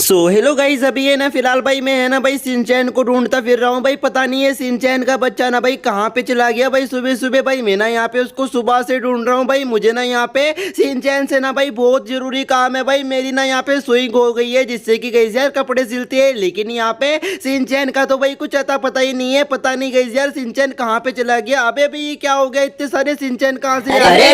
So hello guys, अभी है ना फिलहाल भाई मैं है ना भाई सिंचैन को ढूंढता फिर रहा हूँ भाई। पता नहीं है सिंचैन का बच्चा ना भाई कहाँ पे चला गया भाई। सुबह सुबह भाई मैं ना यहाँ पे उसको सुबह से ढूंढ रहा हूँ भाई। मुझे ना यहाँ पे सिंचैन से ना भाई बहुत जरूरी काम है भाई। मेरी ना यहाँ पे सुई हो गई है जिससे कि गई यार कपड़े सिलती है, लेकिन यहाँ पे सिंचैन का तो भाई कुछ अता पता ही नहीं है। पता नहीं गई यार सिंचैन कहाँ पे चला गया। अबे भाई ये क्या हो गया, इतने सारे सिंचैन कहाँ से आ गए।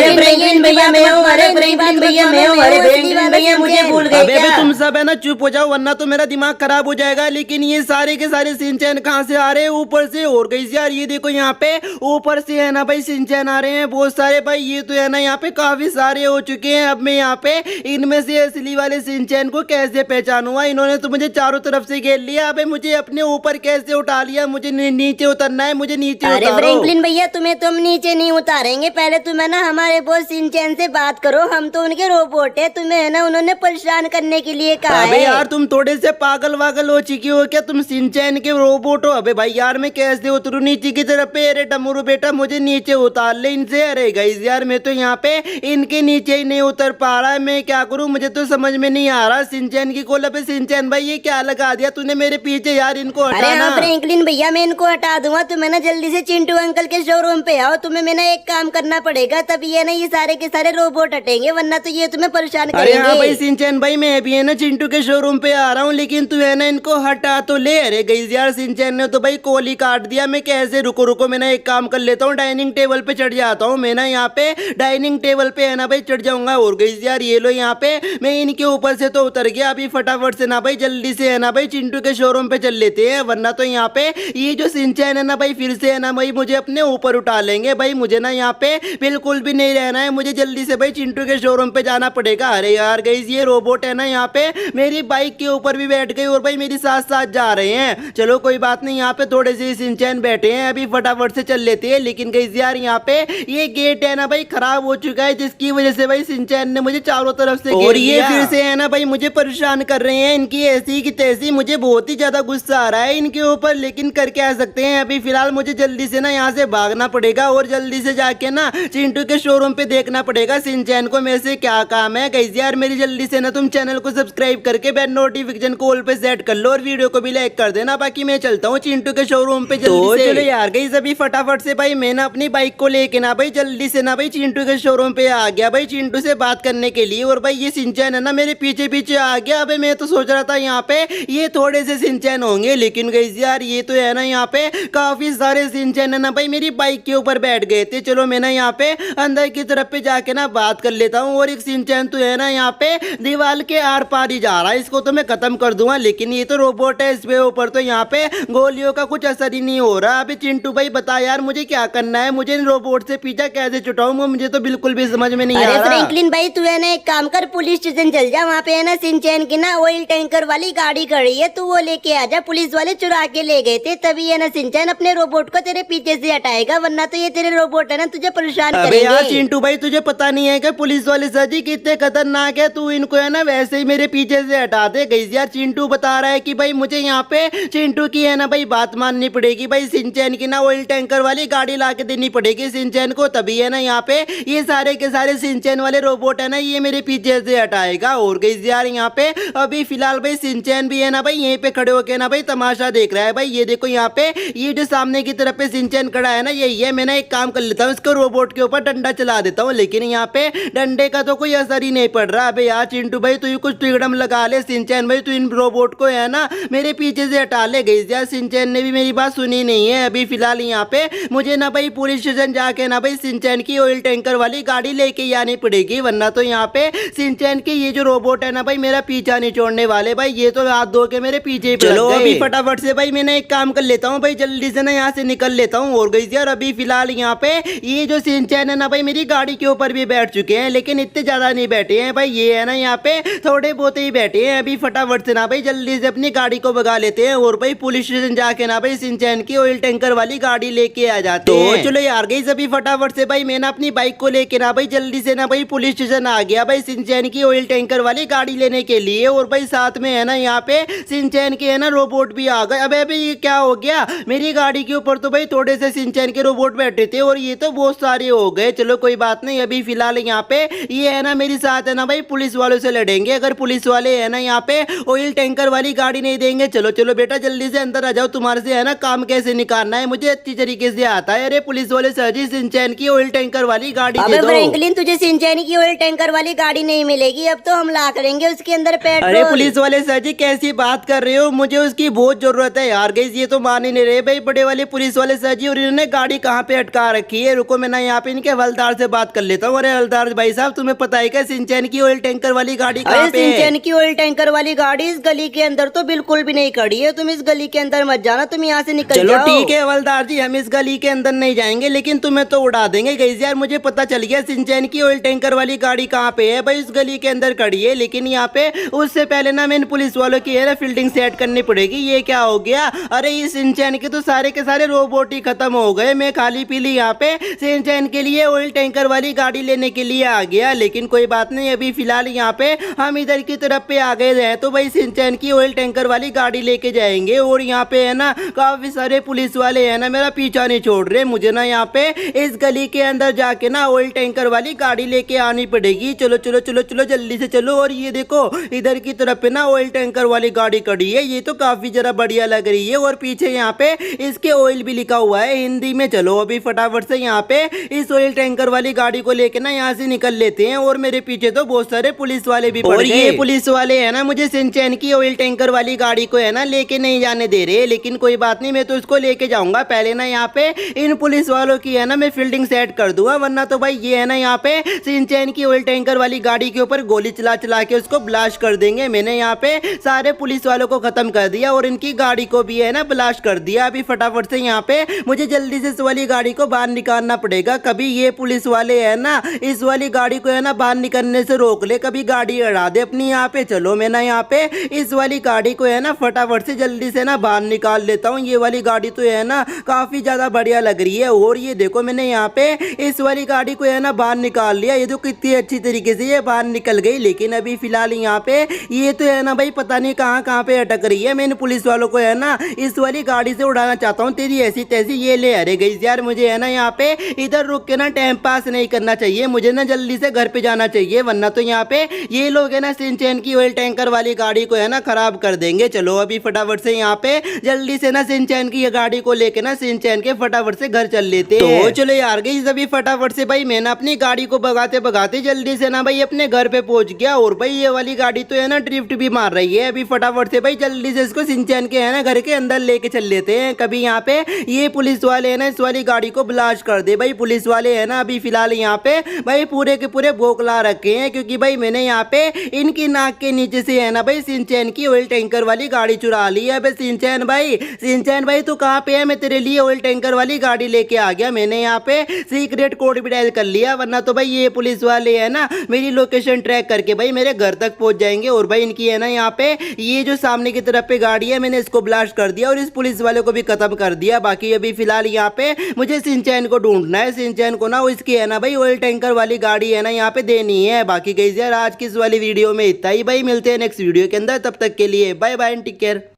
तुम सब है ना चुप हो जाओ वरना तो मेरा दिमाग खराब हो जाएगा। लेकिन ये सारे के सारे सिंचैन कहाँ से आ रहे हैं ऊपर से। और गई यार ये देखो यहाँ पे ऊपर से है ना भाई सिंचैन आ रहे हैं बहुत सारे भाई। ये तो है ना यहाँ पे काफी सारे हो चुके हैं। अब मैं यहाँ पे इनमें से असली वाले सिंचैन को कैसे पहचानूंगा। इन्होंने तो मुझे चारों तरफ से घेर लिया। अबे मुझे अपने ऊपर कैसे उठा लिया। मुझे नीचे उतरना है, मुझे नीचे अरे फ्रैंकलिन भैया तुम्हें तो हम नीचे नहीं उतारेंगे। पहले तुम्हें ना हमारे बॉस सिंचैन से बात करो। हम तो उनके रोबोट है, तुम्हें है ना उन्होंने परेशान करने के लिए कहा है। अबे यार तुम थोड़े से पागल वागल हो चुकी हो क्या। तुम सिंचैन के रोबोट हो। अबे भाई यार मैं कैसे उतरू नीचे की तरफ पे। अरे डमरू बेटा मुझे नीचे उतार ले इनसे। अरे गाइस यार मैं तो यहाँ पे इनके नीचे ही नहीं उतर पा रहा है। मैं क्या करूँ, मुझे तो समझ में नहीं आ रहा। सिंचैन की कोला पे सिंचैन भाई ये क्या लगा दिया तूने मेरे पीछे यार। इनको हटाना। फ्रैंकलिन भैया मैं इनको हटा दूंगा। तुम्हें ना जल्दी से चिंटू अंकल के शोरूम पे आओ। तुम्हें मैं ना एक काम करना पड़ेगा, तभी है ना ये सारे के सारे रोबोट हटेंगे, वरना तो ये तुम्हें परेशान करेंगे। अरे हाँ भाई सिंचैन भाई मैं भी है ना चिंटू के शोरूम पे आ रहा हूँ, लेकिन तू है ना इनको हटा तो ले। अरे गई यार सिंचैन ने तो भाई कोल ही काट दिया। मैं कैसे रुको मैं ना एक काम कर लेता हूँ, डाइनिंग टेबल पे चढ़ जाता हूँ। मैं ना यहाँ पे डाइनिंग टेबल पे है ना भाई चढ़ जाऊंगा। और गई यार ये लो यहाँ पे मैं इनके ऊपर से तो उतर गया। अभी फटाफट से ना भाई जल्दी से है ना भाई चिंटू के शोरूम पे चल लेते हैं, वरना तो यहाँ पे ये जो सिंचैन है ना भाई फिर से है ना भाई मुझे अपने ऊपर उठा लेंगे भाई। मुझे ना यहाँ पे बिल्कुल भी नहीं रहना है। मुझे जल्दी से भाई चिंटू के शोरूम पे जाना पड़ेगा। अरे यार गई ये रोबोट है ना यहाँ पे मेरी बाइक के ऊपर भी बैठ गई और भाई मेरी साथ साथ जा रहे हैं। चलो कोई बात नहीं, यहाँ पे थोड़े से सिंचैन बैठे हैं, अभी फटाफट से चल लेते हैं। लेकिन गई यार यहाँ पे ये गेट है ना भाई खराब हो चुका है, जिसकी वजह से भाई सिंचैन ने मुझे चारों तरफ से और ये फिर से है ना भाई मुझे परेशान कर रहे हैं। इनकी ऐसी की तैसी, मुझे बहुत ही ज्यादा गुस्सा आ रहा है इनके ऊपर, लेकिन कर क्या सकते हैं। अभी फिलहाल मुझे जल्दी से ना यहाँ से भागना पड़ेगा और जल्दी से जाके ना चिंटू के शोरूम पे देखना पड़ेगा सिंचैन को मेरे से क्या काम है। गई यार मेरी जल्दी से ना तुम चैनल को सब्सक्राइब करके बेल नोटिफिकेशन को ऑल पे सेट कर लो और वीडियो को भी लाइक कर देना। बाकी मैं चलता हूँ चिंटू के शोरूम पे जल्दी से। चलो यार गई अभी फटाफट से भाई मैं ना अपनी बाइक को लेके ना भाई जल्दी से ना भाई चिंटू के शोरूम पे आ गया भाई चिंटू से बात करने के लिए। और भाई ये सिंचैन है ना मेरे पीछे पीछे आ गया। अबे मैं तो सोच रहा था यहाँ पे ये थोड़े से सिंचैन होंगे, लेकिन गई यार ये तो है ना यहाँ पे काफी सारे सिंचैन है ना भाई मेरी बाइक के ऊपर बैठ गए थे। चलो मैं ना यहाँ पे अंदर की तरफ पे जाके ना बात कर लेता हूँ। और एक सिंचैन तो है ना यहाँ पे दीवार के आर पार ही जा रहा है, इसको तो मैं खत्म कर दूंगा। लेकिन ये तो रोबोट है, इसके ऊपर तो यहाँ पे गोलियों का कुछ असर ही नहीं हो रहा। अभी चिंटू भाई बता यार मुझे क्या करना है, मुझे इन रोबोट से पीछा कैसे छुटाऊंगा, मुझे तो बिल्कुल भी समझ में नहीं आ रहा। फ्रैंकलिन भाई तू है ना एक काम कर, पुलिस स्टेशन चल जा। वहाँ पे है ना सिंचैन की ना ऑयल टैंकर वाली गाड़ी खड़ी है, तू वो लेके आ जा। पुलिस वाले चुरा के ले गए थे, तभी है ना सिंचैन अपने रोबोट को तेरे पीछे से हटाएगा, वरना तो ये तेरे रोबोट है ना तुझे परेशान करेंगे। यार चिंटू भाई तुझे पता नहीं है कि पुलिस वाले सजी कितने खतरनाक है। तू इनको है ना वैसे ही मेरे पीछे से हटा दे। गई यार चिंटू बता रहा है कि भाई मुझे यहाँ पे चिंटू की है ना भाई बात माननी पड़ेगी भाई। सिंचैन की ना ऑयल टैंकर वाली गाड़ी ला के देनी पड़ेगी सिंचैन को, तभी है ना यहाँ पे ये सारे के सारे सिंचैन वाले रोबोट है ना ये मेरे पीछे से हटाएगा। और गई यार यहाँ पे अभी फिलहाल भाई सिंचैन भी है ना भाई यहीं पे खड़े होके ना भाई तमाशा देख रहा है भाई। ये देखो यहाँ पे ये जो सामने की तरफ पे सिंचैन खड़ा है ना यही है। मैं ना एक काम कर लेता हूँ, इसको रोबोट के ऊपर डंडा चला देता हूँ, लेकिन यहाँ पे डंडे का तो कोई असर ही नहीं पड़ रहा। अबे यार चिंटू भाई तू कुछ तिगड़म लगा ले। सिंचैन भाई तू इन रोबोट को है ना मेरे पीछे से हटा ले। गई यार सिंचैन ने भी मेरी बात सुनी नहीं है। अभी फिलहाल यहाँ पे मुझे ना भाई पुलिस स्टेशन जाके ना भाई सिंचैन की ऑयल टैंकर वाली गाड़ी लेके ही आनी पड़ेगी, वरना तो यहाँ पे सिंचैन के ये जो रोबोट है ना भाई मेरा पीछा नहीं छोड़ने वाले भाई। ये तो हाथ धो के मेरे पीछे ही चलो अभी फटाफट से भाई मैंने एक काम कर लेता हूँ भाई, जल्दी से ना यहाँ से निकल लेता हूँ। और गई यार अभी फिलहाल यहाँ पे ये जो सिंचैन है ना भाई मेरी गाड़ी के ऊपर भी बैठ चुके हैं, लेकिन इतने ज्यादा नहीं बैठे हैं भाई। ये है ना यहाँ पे थोड़े बहुत ही बैठे हैं। अभी फटाफट से ना भाई जल्दी से अपनी गाड़ी को भगा लेते हैं और भाई पुलिस स्टेशन जाके ना भाई सिंचैन की ऑयल टैंकर वाली गाड़ी लेके आ जाते हैं। चलो यार गई अभी फटाफट से भाई मैं ना अपनी बाइक को लेके ना भाई जल्दी से ना भाई पुलिस स्टेशन आ गया भाई सिंचैन की ऑयल टैंकर वाली गाड़ी लेने के लिए। और भाई साथ में है ना यहाँ पे सिंचैन के है ना रोबोट भी आ गए। अबे अभी ये क्या हो गया, मेरी गाड़ी के ऊपर तो भाई थोड़े से सिंचैन के रोबोट बैठे थे और ये तो बहुत सारे हो गए। चलो कोई बात नहीं, अभी फिलहाल यहाँ पे ये है ना मेरे साथ है ना भाई पुलिस वालों से लड़ेंगे। अगर पुलिस वाले है ना यहाँ पे ऑयल टैंकर वाली गाड़ी नहीं देंगे। चलो चलो बेटा जल्दी से अंदर आ जाओ, तुम्हारे से है ना काम कैसे निकालना है मुझे अच्छी तरीके से आता है। अरे पुलिस वाले सर जी सिंचैन की ऑयल टैंकर वाली गाड़ी दे अबे दो। फ्रैंकलिन, तुझे सिंचैन की ऑयल टैंकर वाली गाड़ी नहीं मिलेगी, अब तो हम ला करेंगे उसके अंदर पेट्रोल। अरे पुलिस वाले सर जी कैसी बात कर रहे हो, मुझे उसकी बहुत जरूरत है यार। गाइस ये तो मान ही नहीं रहे भाई बड़े वाले पुलिस वाले सर जी, और इन्होंने गाड़ी कहाँ पे अटका रखी है। रुको मैं ना यहाँ पे इनके हवलदार से बात कर लेता हूँ। अरे हवलदार भाई साहब तुम्हें पता है क्या सिंचैन की ऑयल टैंकर वाली गाड़ी कहाँ पे है? सिंचैन की ऑयल टैंकर वाली गाड़ी इस गली के अंदर तो बिल्कुल भी नहीं खड़ी है, तुम इस गली के अंदर मत जाना, तुम यहाँ से निकल चलो जाओ। ठीक है हवलदार जी, हम इस गली के अंदर नहीं जाएंगे, लेकिन तुम्हें तो उड़ा देंगे। गाइस यार मुझे पता चल गया सिंचैन की ऑयल टैंकर वाली गाड़ी कहाँ पे है भाई, इस गली के अंदर खड़ी है। लेकिन यहाँ पे उससे पहले ना मैं इन पुलिस वालों की है ना फील्डिंग सेट करनी पड़ेगी। ये क्या हो गया, अरे ये सिंचैन के तो सारे के सारे रोबोट ही खत्म हो गए। मैं खाली पीली यहाँ पे सिंचैन के लिए ऑयल टैंकर वाली गाड़ी लेने के लिए आ गया। लेकिन कोई बात नहीं, अभी फिलहाल यहाँ पे हम इधर की तरफ पे आ गए हैं, तो भाई सिंचैन की ऑयल टैंकर वाली गाड़ी लेके जाएंगे। और यहाँ पे है ना काफी सारे पुलिस वाले है ना मेरा पीछा नहीं छोड़ रहे। मुझे ना यहाँ पे इस गली के अंदर जाके ना ऑयल टैंकर वाली गाड़ी लेके आनी पड़ेगी। चलो चलो चलो चलो जल्दी से चलो। और ये देखो इधर की तरफ पे ना ऑयल टैंकर वाली गाड़ी खड़ी है, ये तो काफी जरा बढ़िया लग रही है। और पीछे यहाँ पे इसके ऑयल भी लिखा हुआ है हिंदी में। चलो अभी फटाफट से यहाँ पे इस ऑयल टैंकर वाली गाड़ी को लेके ना यहाँ से निकल लेते हैं। और मेरे पीछे तो बहुत सारे पुलिस वाले भी पड़ गए। ये पुलिस वाले है ना मुझे सिंचैन की ऑयल टैंकर वाली गाड़ी को है ना लेके नहीं जाने दे रहे, लेकिन कोई बात नहीं, मैं तो इसको लेके जाऊंगा। पहले ना यहाँ पे इन पुलिस वालों की है ना मैं फील्डिंग सेट कर दूंगा, वरना तो भाई ये है ना यहाँ पे सिंचैन की ऑयल टैंकर वाली गाड़ी के ऊपर गोली चला चला के उसको ब्लास्ट कर देंगे। मैंने यहाँ पे सारे पुलिस वालों को खत्म कर दिया और इनकी गाड़ी को भी है ना ब्लास्ट कर दिया। अभी फटाफट से यहाँ पे मुझे जल्दी से इस वाली गाड़ी को बाहर निकालना पड़ेगा। कभी ये पुलिस वाले है ना इस वाली गाड़ी को है ना बाहर निकलने से रोक ले, कभी गाड़ी अड़ा दे अपनी यहाँ पे। चलो मैं ना यहाँ पे इस वाली गाड़ी को है ना फटाफट से जल्दी से ना बाहर निकाल लेता हूँ। ये वाली गाड़ी तो है ना काफी ज्यादा बढ़िया लग रही है। और ये देखो मैंने यहाँ पे इस वाली गाड़ी को है ना बाहर निकाल लिया, ये तो कितनी अच्छी तरीके से ये बाहर निकल गई। लेकिन अभी फिलहाल यहाँ पे ये तो है ना भाई पता नहीं कहाँ कहाँ पे अटक रही है। मैं इन पुलिस वालों को है ना इस वाली गाड़ी से उड़ाना चाहता हूँ, तेरी ऐसी तैसी। ये ले अरे गई यार, मुझे है ना यहाँ पे इधर रुक के ना टाइम पास नहीं करना चाहिए, मुझे ना जल्दी से घर पे जाना चाहिए, वरना तो यहाँ पे ये लोग है ना सिंचैन की ऑयल टैंकर वाली गाड़ी को है ना खराब कर देंगे। चलो अभी फटाफट से यहाँ पे जल्दी से ना सिंचैन की गाड़ी को लेके ना सिंचैन के फटाफट से घर चल लेते हैं। तो चलो यार गई अभी फटाफट से भाई मैं ना अपनी गाड़ी को भगाते भगाते जल्दी से ना भाई अपने घर पे पहुंच गया। और भाई ये वाली गाड़ी तो है ना ड्रिफ्ट भी मार रही है। अभी फटाफट से भाई जल्दी से इसको सिंचैन के है ना घर के अंदर लेके चल लेते हैं। कभी यहाँ पे ये पुलिस वाले है ना इस वाली गाड़ी को ब्लास्ट कर दे। भाई पुलिस वाले है ना अभी फिलहाल यहाँ पे भाई पूरे के पूरे भोकला रखे हैं, क्योंकि भाई मैंने यहाँ पे इनकी नाक के नीचे से है ना भाई सिंचैन की ऑयल टैंकर वाली गाड़ी चुरा ली है। सिंचैन भाई तू कहाँ पे है, मैं तेरे लिए ऑयल टैंकर वाली गाड़ी लेके आ गया। मैंने यहाँ पे सीक्रेट कोड भी डायल कर लिया, वरना तो भाई ये पुलिस वाले है ना मेरी लोकेशन ट्रैक करके भाई मेरे घर तक पहुंच जाएंगे। और भाई इनकी है ना यहाँ पे ये जो सामने की तरफ पे गाड़ी है मैंने इसको ब्लास्ट कर दिया और इस पुलिस वाले को भी खत्म कर दिया। बाकी अभी फिलहाल यहाँ पे मुझे सिंचैन को ढूंढना है, सिंचैन को ना वो इसकी है ना भाई ऑयल टैंकर वाली गाड़ी है ना यहाँ पे देनी है। बाकी गाइस यार आज की इस वाली वीडियो में इतना ही, भाई मिलते हैं नेक्स्ट वीडियो के अंदर, तब तक के लिए बाय बाय, टेक केयर।